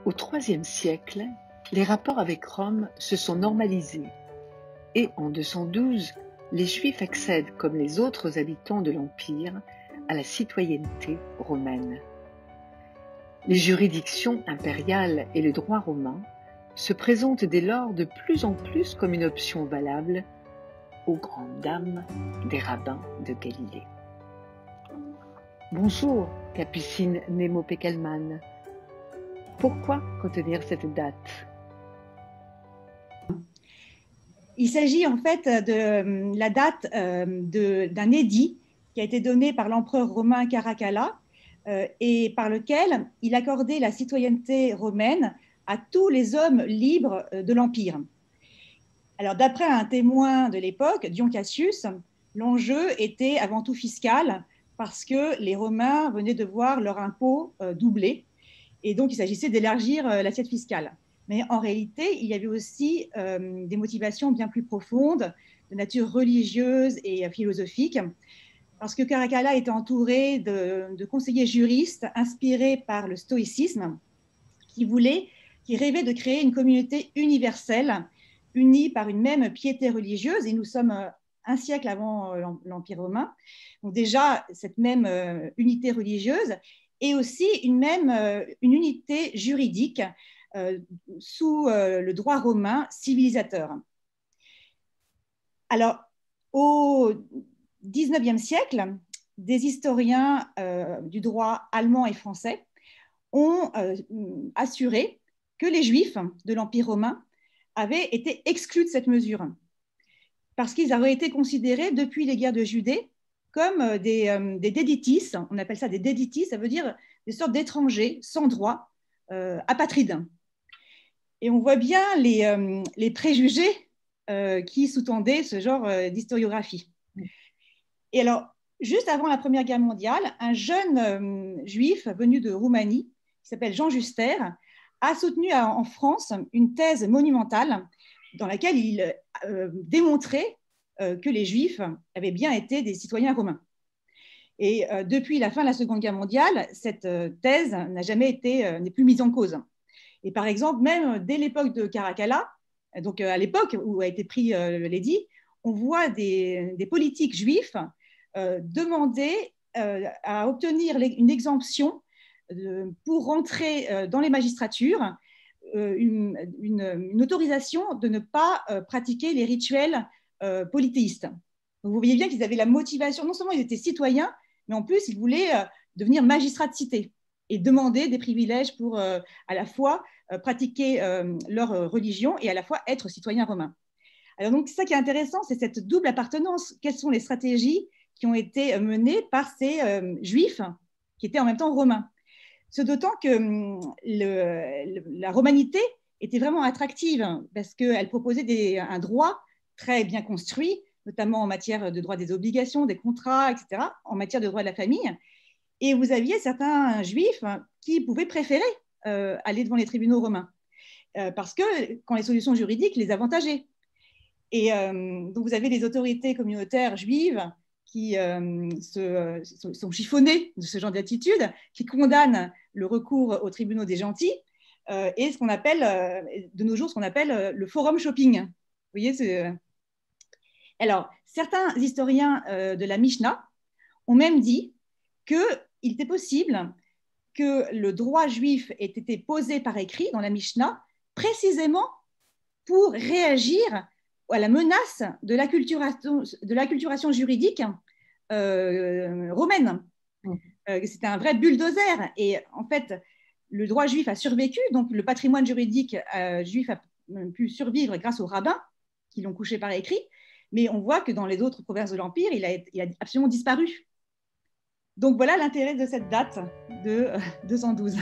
Au IIIe siècle, les rapports avec Rome se sont normalisés et en 212, les Juifs accèdent, comme les autres habitants de l'Empire, à la citoyenneté romaine. Les juridictions impériales et le droit romain se présentent dès lors de plus en plus comme une option valable aux grandes dames des rabbins de Galilée. Bonjour, Capucine Nemo-Peckelman. Pourquoi retenir cette date? Il s'agit en fait de la date d'un édit qui a été donné par l'empereur romain Caracalla et par lequel il accordait la citoyenneté romaine à tous les hommes libres de l'Empire. Alors, d'après un témoin de l'époque, Dion Cassius, l'enjeu était avant tout fiscal parce que les Romains venaient de voir leur impôt doublé et donc il s'agissait d'élargir l'assiette fiscale. Mais en réalité, il y avait aussi des motivations bien plus profondes, de nature religieuse et philosophique, parce que Caracalla était entouré de conseillers juristes inspirés par le stoïcisme, qui rêvaient de créer une communauté universelle, unie par une même piété religieuse, et nous sommes un siècle avant l'Empire romain. Donc déjà, cette même unité religieuse, et aussi une unité juridique sous le droit romain civilisateur. Alors, au XIXe siècle, des historiens du droit allemand et français ont assuré que les Juifs de l'Empire romain avaient été exclus de cette mesure, parce qu'ils avaient été considérés depuis les guerres de Judée comme des déditis. On appelle ça des déditis, ça veut dire des sortes d'étrangers sans droit, apatrides. Et on voit bien les préjugés qui sous-tendaient ce genre d'historiographie. Et alors, juste avant la Première Guerre mondiale, un jeune juif venu de Roumanie, qui s'appelle Jean Juster, a soutenu en France une thèse monumentale dans laquelle il démontrait que les Juifs avaient bien été des citoyens romains. Et depuis la fin de la Seconde Guerre mondiale, cette thèse n'est plus mise en cause. Et par exemple, même dès l'époque de Caracalla, donc à l'époque où a été pris l'édit, on voit des politiques juifs demander à obtenir une exemption pour rentrer dans les magistratures, une autorisation de ne pas pratiquer les rituels polythéistes. Donc vous voyez bien qu'ils avaient la motivation, non seulement ils étaient citoyens, mais en plus ils voulaient devenir magistrats de cité et demander des privilèges pour à la fois pratiquer leur religion et à la fois être citoyens romains. Alors donc, ça qui est intéressant, c'est cette double appartenance. Quelles sont les stratégies qui ont été menées par ces juifs qui étaient en même temps romains? Ce d'autant que la romanité était vraiment attractive parce qu'elle proposait un droit très bien construit, notamment en matière de droit des obligations, des contrats, etc., en matière de droit de la famille. Et vous aviez certains juifs qui pouvaient préférer aller devant les tribunaux romains parce que quand les solutions juridiques les avantageaient. Et donc vous avez les autorités communautaires juives qui sont chiffonnées de ce genre d'attitude, qui condamnent le recours aux tribunaux des gentils et ce qu'on appelle de nos jours ce qu'on appelle le forum shopping. Vous voyez, alors, certains historiens de la Mishnah ont même dit qu'il était possible que le droit juif ait été posé par écrit dans la Mishnah précisément pour réagir à la menace de l'acculturation juridique romaine. C'était un vrai bulldozer. Et en fait, le droit juif a survécu, donc le patrimoine juridique juif a pu survivre grâce aux rabbins qui l'ont couché par écrit. Mais on voit que dans les autres provinces de l'Empire, il a absolument disparu. Donc voilà l'intérêt de cette date de 212.